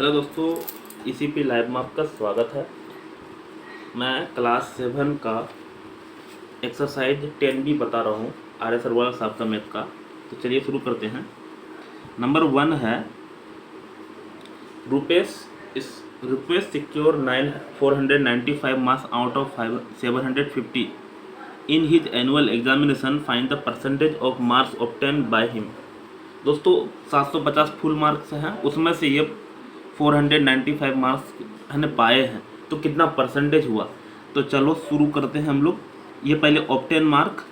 Hello दोस्तों, इसी पे लाइव में आपका स्वागत है। मैं क्लास 7 का एक्सरसाइज 10B बता रहा हूँ आर एस अग्रवाल साहब का मैथ का। तो चलिए शुरू करते हैं। नंबर 1 है Rupesh secure 495 marks out of 750 in his annual examination, find the percentage of marks obtain by him. दोस्तों 750 फुल मार्क्स हैं, उसमें से ये 495 मार्क्स हमने पाए हैं, तो कितना परसेंटेज हुआ। तो चलो शुरू करते हैं हम लोग। ये पहले ऑब्टेन मार्क,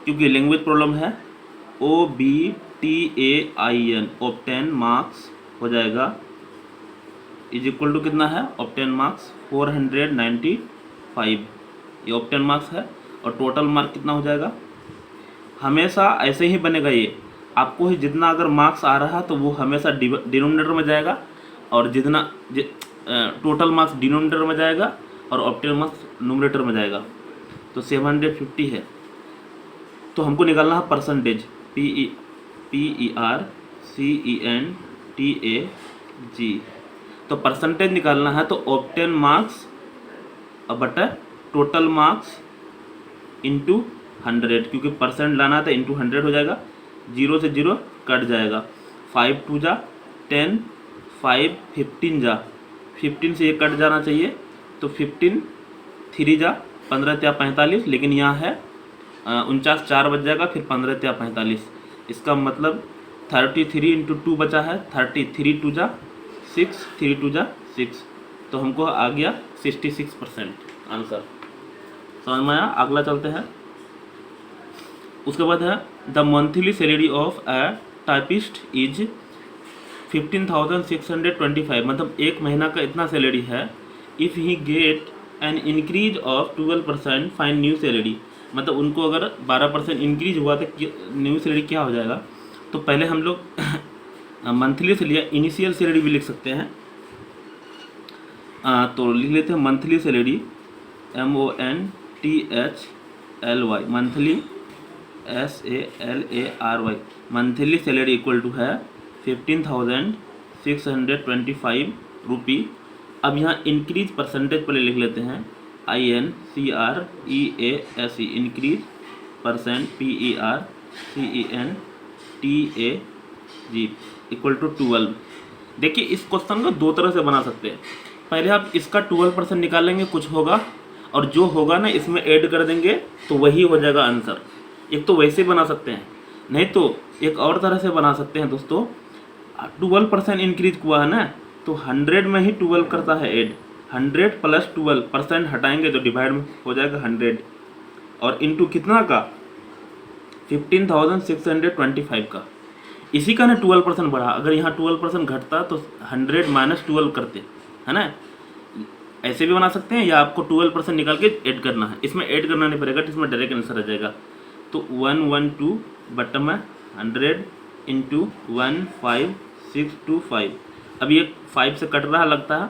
क्योंकि लैंग्वेज प्रॉब्लम है, OBTAIN ऑब्टेन मार्क्स हो जाएगा इज इक्वल टू कितना है, ऑब्टेन मार्क्स 495, ये ऑब्टेन मार्क्स है। और टोटल मार्क कितना हो जाएगा, हमेशा ऐसे ही बनेगा ये, आपको ही जितना अगर मार्क्स आ रहा है तो वो हमेशा डिनोमिनेटर में जाएगा, और जितना टोटल मार्क्स डिनोमिनेटर में जाएगा और ऑब्टेन मार्क्स न्यूमरेटर में जाएगा। तो 750 है, तो हमको निकालना है परसेंटेज, PERCENTAG। तो परसेंटेज निकालना है तो ऑब्टेन मार्क्स बटा टोटल मार्क्स इंटू 100, क्योंकि परसेंट लाना था, इंटू 100 हो जाएगा। 0 से 0 कट जाएगा, 5 2 जा 10, 5 15 जा 15 से ये कट जाना चाहिए, तो 15 3 जा 15 त्या 45, लेकिन यहाँ है 49 4 बच जाएगा, फिर 15 त्या 45। इसका मतलब 33 इंटू 2 बचा है, 33 2 जा 6, 3 2 जा 6, तो हमको आ गया 66% आंसर। समझ में आया। अगला चलते हैं। उसके बाद है the monthly salary of a typist is 15,625, मतलब एक महीना का इतना सैलरी है। If he get an increase of 12%, find new salary, मतलब उनको अगर 12% इंक्रीज हुआ तो न्यू सैलरी क्या हो जाएगा। तो पहले हम लोग मंथली से लिया, इनिशियल सैलरी भी लिख सकते हैं। तो लिख लेते हैं monthly salary, MONTHLY, monthly SALARY, monthly salary equal to है 15,625 रुपी। अब यहाँ इंक्रीज परसेंटेज पहले लिख लेते हैं, INCREASE, increase percent, PERCENTAG equal to 12। देखिए इस क्वेश्चन को दो तरह से बना सकते हैं। पहले आप इसका 12% निकालेंगे, कुछ होगा, और जो होगा ना इसमें ऐड कर देंगे तो वही हो जाएगा आंसर। एक तो वैसे बना सकते हैं, नहीं तो एक और तरह से बना सकते हैं दोस्तों। 12% इंक्रीज हुआ है ना, तो 100 में ही 12 करता है ऐड, 100 प्लस 12% हटाएंगे तो डिवाइड में हो जाएगा 100, और इंटू कितना का, 15,625 का। इसी का ना 12% बढ़ा, अगर यहाँ 12% घटता तो 100 माइनस 12 करते, है ना। ऐसे भी बना सकते हैं, या आपको 12% निकाल के ऐड करना है, इसमें ऐड करना नहीं पड़ेगा, इसमें डायरेक्ट आंसर आ जाएगा। तो 112 बटन में 100 इंटू 15625। अब ये 5 से कट रहा लगता है,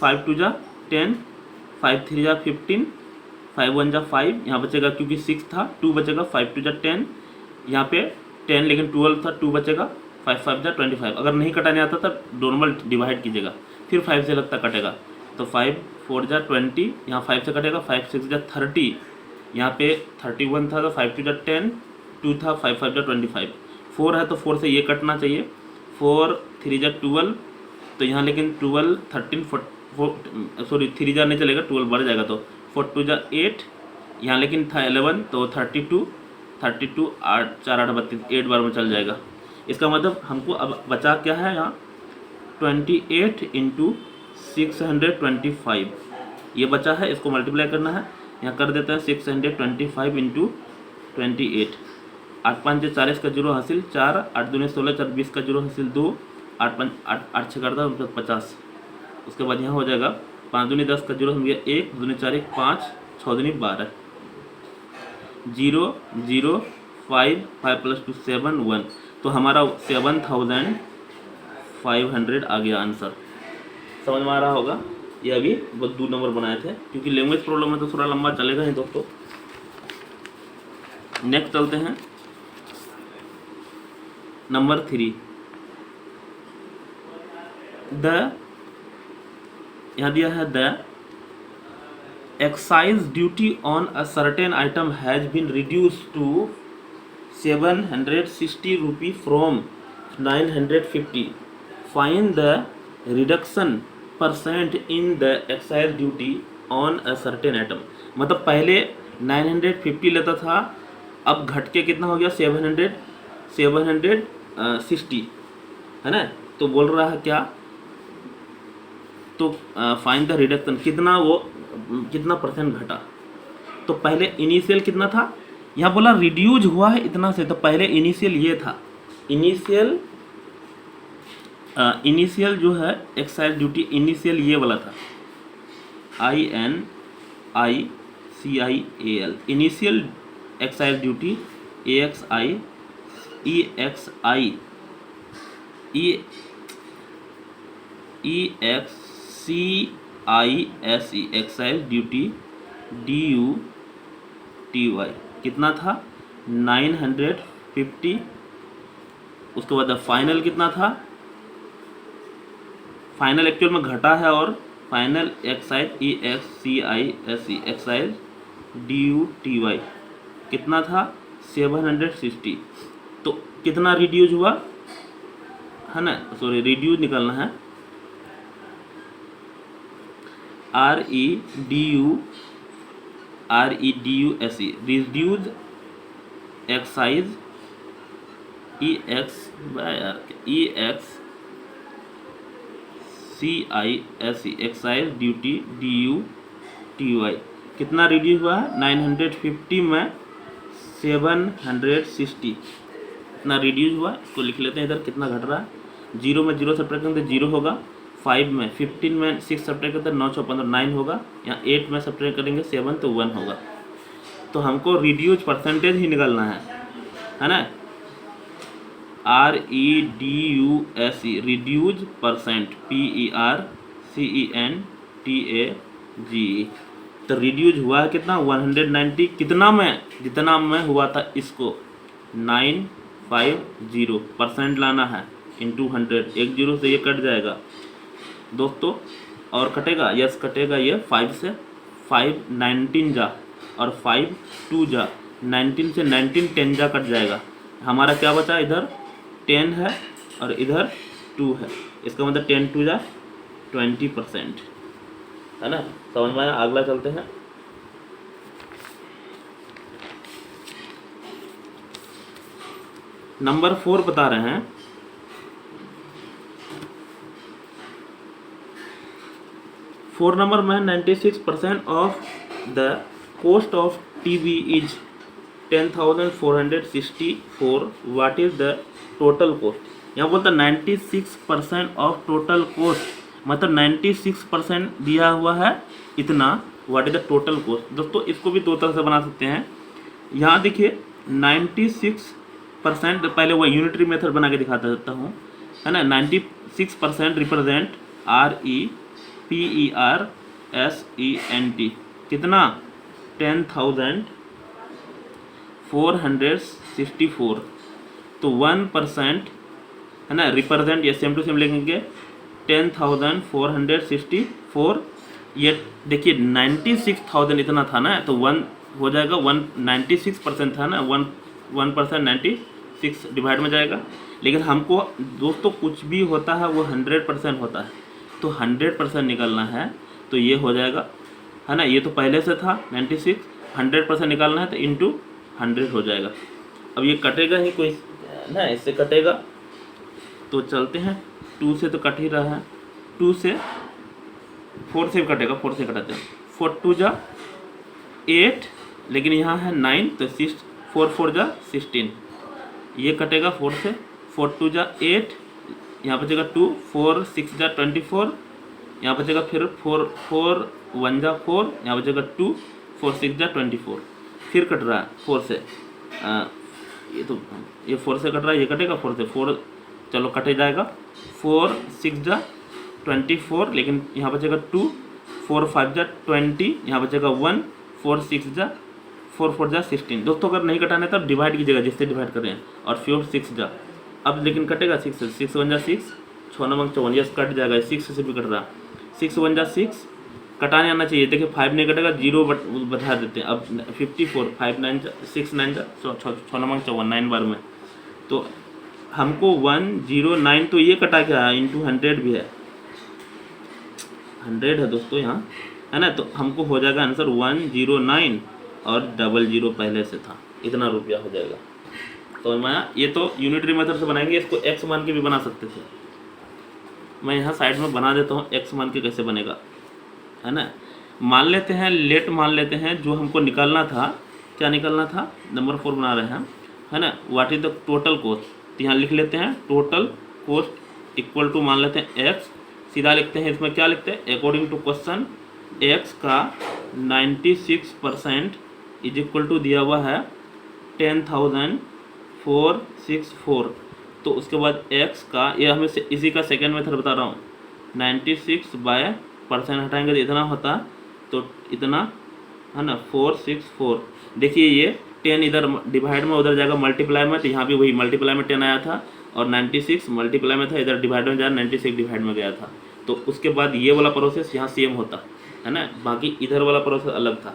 5 2 जा 10, 5 3 जा 15, 5 1 जा 5, यहाँ बचेगा क्योंकि 6 था, 2 बचेगा, 5 2 जा 10, यहाँ पे 10 लेकिन 12 था, 2 बचेगा, 5 5 जा 25। अगर नहीं कटाने आता तब नॉर्मल डिवाइड कीजिएगा, फिर 5 से लगता कटेगा, तो 5 4 जा 20, यहाँ 5 से कटेगा, 5 6 जा 30, यहाँ पे 31 था तो 5 2 जा 10, 2 था, 5 5 जा 25, 4 है तो 4 से ये कटना चाहिए, 4 3 जा 12, तो यहाँ लेकिन 12 13 सॉरी 3 जा नहीं चलेगा, 12 बढ़ जाएगा, तो 4 2 जा 8, यहाँ लेकिन था 11, तो 32 8 4 8 32, 8 बार में चल जाएगा। इसका मतलब हमको अब बचा क्या है, यहाँ 28 इंटू 625 ये बचा है, इसको मल्टीप्लाई करना है। यहाँ कर देते हैं 625 इंटू 28, 8 5 40 का 0 हासिल 4, 8 2 16, 4 20 का 0 हासिल 2, 8 5 8 6 करता है 50। उसके बाद यहाँ हो जाएगा 5 2 10 का 0 हो गया 1, 2 4 1 5, 6 2 12, 0 0 5 5 प्लस 2 7 1, तो हमारा 7,500 आ गया आंसर। समझ में आ रहा होगा। ये अभी बहुत 2 नंबर बनाए थे, क्योंकि लैंग्वेज प्रॉब्लम है तो थोड़ा लंबा चलेगा ही दोस्तों। नेक्स्ट चलते हैं नंबर 3, द यहाँ दिया है the excise duty on a certain item has been reduce to 760 rupee from 950. Find the reduction percent in the excise duty on a certain item. मतलब पहले 950 लेता था, अब घट के कितना हो गया 760, है ना. तो बोल रहा है क्या, तो फाइंड द रिडक्शन, कितना परसेंट घटा. तो पहले इनिशियल कितना था, यहाँ बोला रिड्यूज हुआ है इतना से, तो पहले इनिशियल ये था. इनिशियल जो है एक्साइज ड्यूटी इनिशियल ये वाला था, INICIAL initial excise duty EXICISE excise duty DUTY कितना था 950. उसके बाद फाइनल कितना था, फाइनल एक्चुअल में घटा है, और final excise EXCISE excise DUTY कितना था 760. तो कितना रिड्यूज हुआ है ना, सॉरी रिड्यूज निकालना है, REDUCE reduce excise EXCISE excise duty DUTY कितना रिड्यूस हुआ है 950 में 760 इतना रिड्यूस हुआ. इसको लिख लेते हैं इधर कितना घट रहा है. 0 में 0 सब्ट्रैक्ट करेंगे 0 होगा, 5 में 15 में 6 सब्ट्रैक्ट करते हैं 9 6 15 9 होगा, यहाँ 8 में सब्ट्रैक्ट करेंगे 7 तो 1 होगा. तो हमको रिड्यूज परसेंटेज ही निकालना है ना. REDUCE reduce percent PERCENTAGE. तो रिड्यूज हुआ है कितना 190, कितना में, जितना में हुआ था इसको 950 परसेंट लाना है इंटू 100. 1 0 से ये कट जाएगा दोस्तों, और कटेगा, यस कटेगा, ये 5 से 5 19 जा, और 5 2 जा, 19 से 19 10 जा कट जाएगा. हमारा क्या बचा, इधर 10 है और इधर 2 है. इसका मतलब 10 2 जा 20%, है ना. समझ में आया. अगला चलते हैं. नंबर 4 बता रहे हैं, फोर नंबर में 96% of the cost of TV is 10,464. What is the total cost. यहाँ बोलता 96% ऑफ टोटल कॉस्ट, मतलब 96% दिया हुआ है इतना. What is the total cost. दोस्तों इसको भी दो तरह से बना सकते हैं. यहाँ देखिए 96% पहले वो यूनिटरी मेथड बना के दिखाता देता हूँ, है ना. 96% रिप्रेजेंट REPERCENT कितना 10,464. तो 1% है ना, रिप्रेजेंट ये सेम टू सेम लिखेंगे 10,464. ये देखिए 96,000 इतना था ना, तो 1 हो जाएगा 196% था ना, 1% 96 डिवाइड में जाएगा. लेकिन हमको दोस्तों कुछ भी होता है वो 100% होता है, तो 100% निकालना है, तो ये हो जाएगा, है ना. ये तो पहले से था 96, 100% निकालना है तो इंटू 100 हो जाएगा. अब ये कटेगा ही कोई ना, इससे कटेगा. तो चलते हैं 2 से तो कट ही रहा है, 2 से 4 से भी कटेगा, 4 से कटाते हैं. 4 2 जा 8, लेकिन यहाँ है 9 तो 6 4 4 जा 16. ये कटेगा 4 से, 4 2 जा 8, यहाँ बचेगा 2, 4 6 जा 24, यहाँ बचेगा फिर 4 4 1 जा 4, यहाँ बचेगा 2, 4 6 जा 24. फिर कट रहा है 4 से, ये तो ये 4 से कट रहा है, ये कटेगा 4 से, 4 चलो कटे जाएगा. 4 6 जा 24, लेकिन यहाँ बचेगा 2, 4 5 जा 20, यहाँ बचेगा 1, 4 6 जा 4 4 जा 16. दोस्तों अगर नहीं कटाना तब डिवाइड कीजिएगा जिससे डिवाइड कर रहे हैं, और 4 6 जा. अब लेकिन कटेगा 6 से, 6 1 जा 6, 6 9 54, यस कट जाएगा. 6 से भी कट रहा, 6 1 जा 6, कटाने आना चाहिए। देखिए 5 नहीं कटेगा, 0 बढ़ा देते हैं। अब 54, 5 9 6 9 6 नंबर 54, 9 बार में। तो हमको 109 तो ये कटा क्या है, इंटू 100 भी है, 100 है दोस्तों यहाँ, है ना। तो हमको हो जाएगा आंसर 109 और 00 पहले से था, इतना रुपया हो जाएगा। तो मैं ये तो यूनिटरी मेथड से बनाएंगे, इसको एक्स मान के भी बना सकते थे। मैं यहाँ साइड में बना देता हूँ एक्स मान के कैसे बनेगा, है ना। मान लेते हैं, लेट मान लेते हैं, जो हमको निकालना था, क्या निकालना था, नंबर 4 बना रहे हैं, है ना। What is the total cost, तो यहाँ लिख लेते हैं टोटल कॉस्ट इक्वल टू मान लेते हैं एक्स, सीधा लिखते हैं। इसमें क्या लिखते हैं, अकॉर्डिंग टू क्वेश्चन एक्स का 96% इज इक्वल टू दिया हुआ है 10,464। तो उसके बाद x का, ये हमें इसी का सेकेंड मेथड बता रहा हूँ, 96 बाय परसेंट हटाएंगे तो इतना होता, तो इतना, है ना, 464। देखिए ये 10 इधर डिवाइड में उधर जाएगा मल्टीप्लाई में, तो यहाँ भी वही मल्टीप्लाई में 10 आया था, और 96 मल्टीप्लाई में था, इधर डिवाइड में जाए 96 डिवाइड में गया था। तो उसके बाद ये वाला प्रोसेस यहाँ सेम होता, है ना, बाकी इधर वाला प्रोसेस अलग था।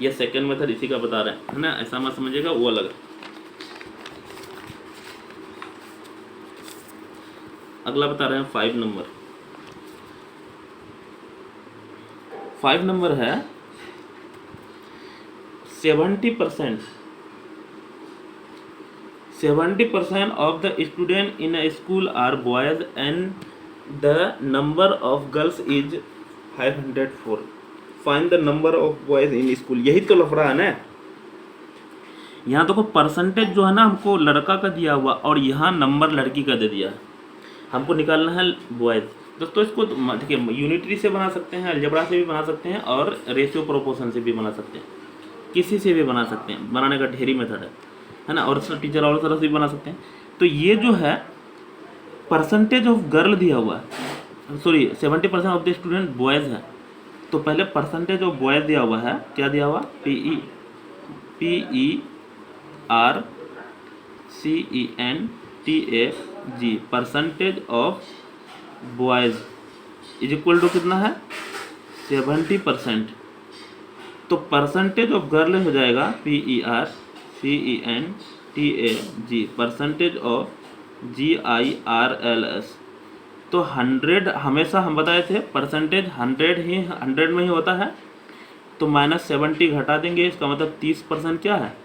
ये सेकेंड मेथड इसी का बता रहे हैं, है ना, ऐसा मत समझिएगा, वो अलग है। अगला बता रहे हैं 5 नंबर। 5 नंबर है 70% of the student in a school are boys and the number of girls is 504. Find the number of boys in school. यही तो लफड़ा है ना। यहाँ देखो परसेंटेज जो है ना हमको लड़का का दिया हुआ, और यहाँ नंबर लड़की का दे दिया है, हमको निकालना है बॉयज़। दोस्तों इसको देखिए यूनिटरी से बना सकते हैं, अलजेब्रा से भी बना सकते हैं, और रेशियो प्रोपोर्शन से भी बना सकते हैं, किसी से भी बना सकते हैं, बनाने का ढेरी मेथड है ना। और टीचर और तरह से भी बना सकते हैं। तो ये जो है परसेंटेज ऑफ गर्ल दिया हुआ है, sorry 70% of the student boys है। तो पहले परसेंटेज ऑफ बॉयज़ दिया हुआ है, क्या दिया हुआ, PERCENTAG, percentage of boys is equal to कितना है, 70%। तो परसेंटेज ऑफ गर्ल हो जाएगा PERCENTAG, परसेंटेज ऑफ GIRLS। तो 100 हमेशा हम बताए थे परसेंटेज 100 में ही होता है। तो -70 घटा देंगे, इसका मतलब 30% क्या है,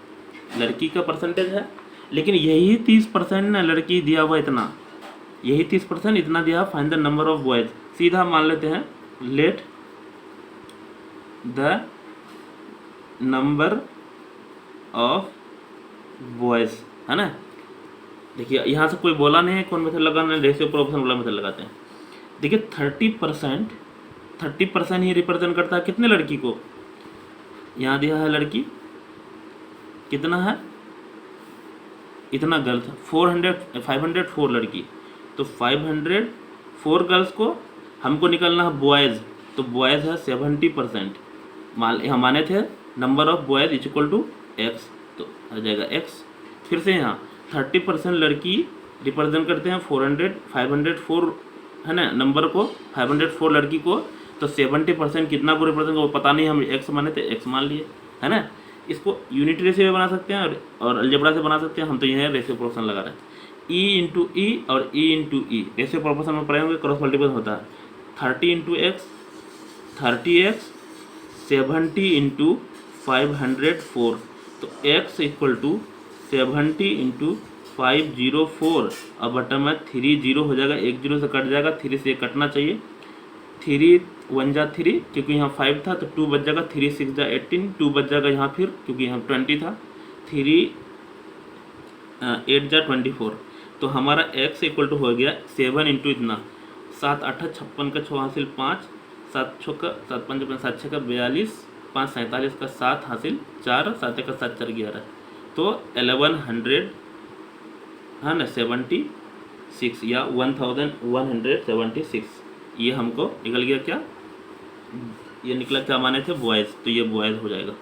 लड़की का परसेंटेज है। लेकिन यही 30% ना लड़की दिया हुआ इतना, यही 30% इतना दिया, find the number of boys. सीधा मान लेते हैं let the number of boys, है ना। देखिए यहाँ से कोई बोला नहीं है कौन मेथड लगाना है, रेशियो प्रोपोर्शन वाला मेथड लगाते हैं। देखिए 30% ही रिप्रेजेंट करता है कितने लड़की को, यहाँ दिया है लड़की कितना है, इतना गर्ल्स, 504 लड़की। तो 504 गर्ल्स को हमको निकालना है बॉयज़। तो बॉयज़ है 70%, हम माने थे number of boys is equal to x, तो आ जाएगा एक्स। फिर से यहाँ 30% लड़की रिप्रेजेंट करते हैं 504, है ना, नंबर को 504 लड़की को। तो 70% कितना को रिप्रेजेंट वो पता नहीं, हम एक्स माने थे, एक्स मान लिए, है ना। इसको यूनिटरी से भी बना सकते हैं और अलजेब्रा से बना सकते हैं। हम तो यह रेशियो प्रोपोर्शन लगा रहे हैं, E इंटू ई और E इंटू ई। रेशियो प्रोपोर्शन में पढ़ेंगे, क्रॉस मल्टीपल होता है 30 इंटू एक्स 30x, 70 इंटू 504। तो x इक्वल टू 70 इंटू 504, अब बटन में 30 हो जाएगा, 1 0 से कट जाएगा, 3 से कटना चाहिए, 3 1 जा 3, क्योंकि यहाँ 5 था तो 2 बच जाएगा, 3 6 जा 18, 2 बच जाएगा यहाँ फिर, क्योंकि यहाँ 20 था, 3 8 जा 24। तो हमारा x इक्वल टू हो गया 7 इंटू इतना 7 8 56 का 6 हासिल 5, 7 6 का 7 5 7 6 का 42, 5 47 का 7 हासिल 4, 7 का 7 4 11। तो 1100, है ना, 76 या 1176, ये हमको निकल गया। क्या ये निकला, क्या माने थे, बॉयज़। तो ये बॉयज़ हो जाएगा,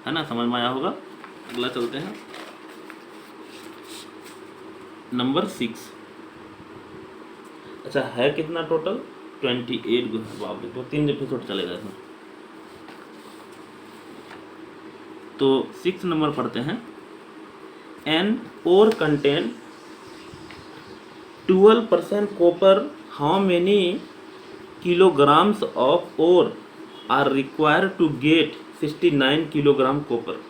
है ना, समझ में आया होगा। अगला चलते हैं नंबर 6। अच्छा है कितना टोटल, 28 बाप रे, तो 3 एपिसोड चलेगा इसमें। तो 6 नंबर पढ़ते हैं। An ore contain 12% copper, how many kilograms of ore are required to get 69 kilogram copper.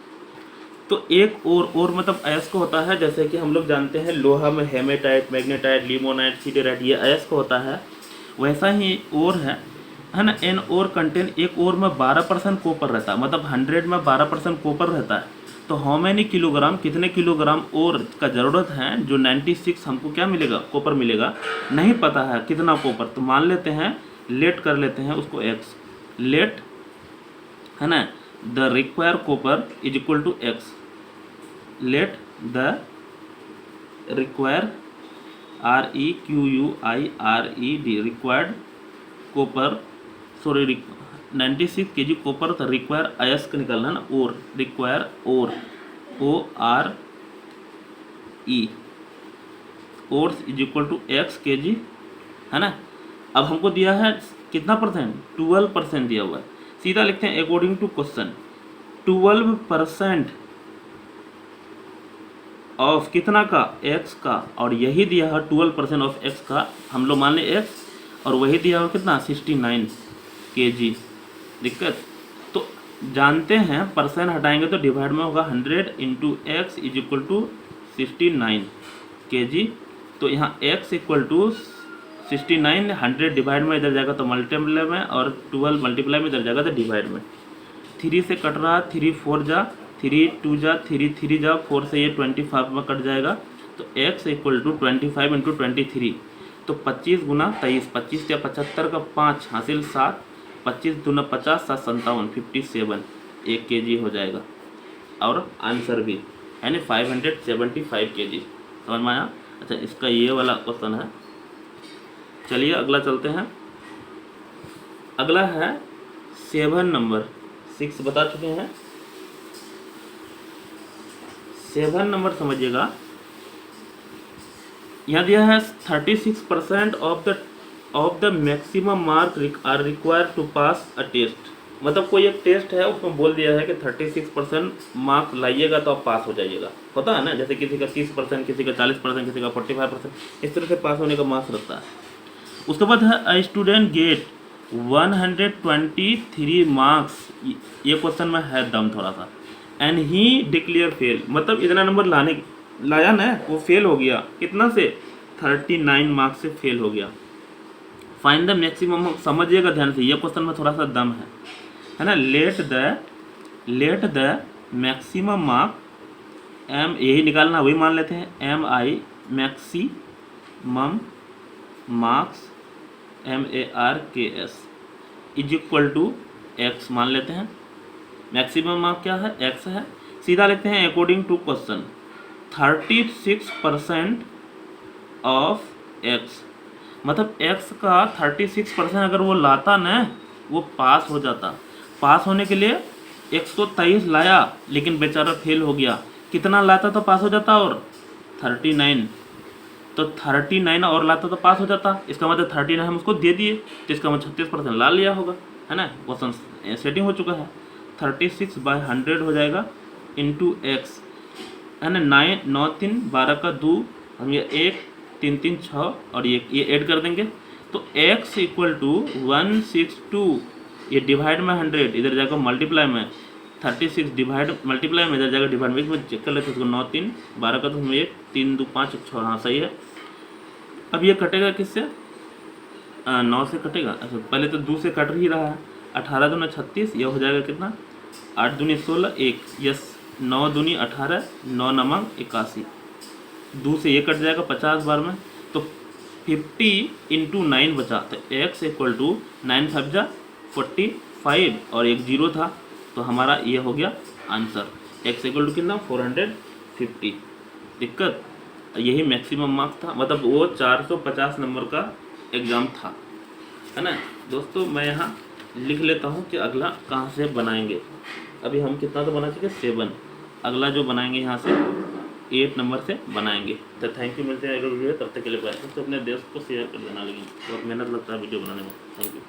तो एक ओर मतलब अयस्क होता है, जैसे कि हम लोग जानते हैं लोहा में हेमेटाइट, मैग्नेटाइट, लिमोनाइट, सिडेराइट, ये अयस्क होता है, वैसा ही ओर है ना। एन ओर कंटेन, एक ओर में 12% कॉपर रहता है, मतलब 100 में 12% कॉपर रहता है। तो हाउ मैनी किलोग्राम, कितने किलोग्राम ओर का ज़रूरत है, जो 96 हमको क्या मिलेगा, कॉपर मिलेगा, नहीं पता है कितना कॉपर। तो मान लेते हैं, लेट कर लेते हैं उसको एक्स, लेट है ना, the require copper is equal to x, let the require REQUIRED required copper, sorry 96 kg copper, तो रिक्वायर अयस्क निकालना ना, ore, require ore, ORE, ores is equal to x kg, है ना। अब हमको दिया है कितना परसेंट, 12% दिया हुआ है। सीधा लिखते हैं अकॉर्डिंग टू क्वेश्चन, 12% ऑफ कितना का, एक्स का, और यही दिया है 12% ऑफ एक्स का, हम लोग मान लें एक्स, और वही दिया हुआ कितना 69 kg। दिक्कत तो जानते हैं, परसेंट हटाएंगे तो डिवाइड में होगा 100 into x is equal to 69 kg। तो यहाँ x इक्वल टू 69, 100 डिवाइड में इधर जाएगा तो मल्टीप्लाई में, और 12 मल्टीप्लाई में इधर जाएगा तो डिवाइड में। 3 से कट रहा, 3 4 जा, 3 2 जा, 3 3 जा, 4 से ये 25 में कट जाएगा। तो x इक्वल टू 25 इंटू 23, तो 25 गुना 23, 25 या 75 का 5 हासिल 7, 25 दूना 50, 7 57, 57 1 kg हो जाएगा। और आंसर भी यानी 575 kg। समझ में आया? अच्छा, इसका ये वाला क्वेश्चन है। चलिए अगला चलते हैं। अगला है 7 नंबर, 6 बता चुके हैं, 7 नंबर समझिएगा। यहाँ दिया है 36% of the maximum mark are required to pass a test. मतलब कोई एक टेस्ट है, उसमें बोल दिया है कि 36% मार्क्स लाइएगा तो आप पास हो जाइएगा। पता है ना, जैसे किसी का 30%, किसी का 40%, किसी का 45%, इस तरह से पास होने का मार्क्स रहता है। उसके बाद है अ स्टूडेंट गेट 123 मार्क्स, ये क्वेश्चन में है दम थोड़ा सा, एंड ही डिक्लेयर फेल, मतलब इतना नंबर लाया ना, वो फेल हो गया। कितना से, 39 मार्क्स से फेल हो गया। फाइंड द मैक्सिमम, समझिएगा ध्यान से, ये क्वेश्चन में थोड़ा सा दम है ना। Let the maximum mark, M यही निकालना, वही मान लेते हैं, MI maximum marks MARKS is equal to x मान लेते हैं। मैक्सिमम मार्क क्या है, एक्स है। सीधा लेते हैं according to question, 36% of x, मतलब एक्स का 36% अगर वो लाता ना, वो पास हो जाता। पास होने के लिए 123 लाया, लेकिन बेचारा फेल हो गया। कितना लाता तो पास हो जाता, और 39, तो 39 और लाता तो पास हो जाता। इसका मतलब 39 हम उसको दे दिए, तो इसका मतलब 36% ला लिया होगा, है ना। क्वेश्चन सेटिंग हो चुका है। 36/100 हो जाएगा इंटू एक्स, है ना। 9 9 3 12 का 2, हम ये 1 3 3 6, और ये ऐड कर देंगे, तो x इक्वल टू 162, ये डिवाइड में 100, इधर जाएगा मल्टीप्लाई में 36, डिवाइड मल्टीप्लाई में इधर जाएगा डिवाइड में। इसमें चेक कर लेते हैं इसको, 9 3 12 का, तो हमें 1 3 2 5 6, हाँ सही है। अब ये कटेगा किससे, 9 से कटेगा। अच्छा, पहले तो 2 से कट ही रहा है। 18 दूनी 36, यह हो जाएगा कितना, 8 दूनी 16, 1, यस, 9 दूनी 18, 9 नमक 81, 2 से ये कट जाएगा 50 बार में, तो 50 इंटू 9 बचा, तो x इक्वल टू 9 5 जा 45, और एक 0 था, तो हमारा ये हो गया आंसर। x इक्वल टू कितना, 450। दिक्कत, यही मैक्सिमम मार्क्स था, मतलब वो 450 नंबर का एग्ज़ाम था, है ना। दोस्तों मैं यहाँ लिख लेता हूँ कि अगला कहाँ से बनाएंगे। अभी हम कितना तो बना चुके, 7। अगला जो बनाएंगे यहाँ से 8 नंबर से बनाएंगे। तो थैंक यू, मिलते हैं अगले वीडियो, तब तक के लिए बाय। तो अपने दोस्त को शेयर कर देना, लेकिन बहुत मेहनत लगता है वीडियो बनाने में। Thank you.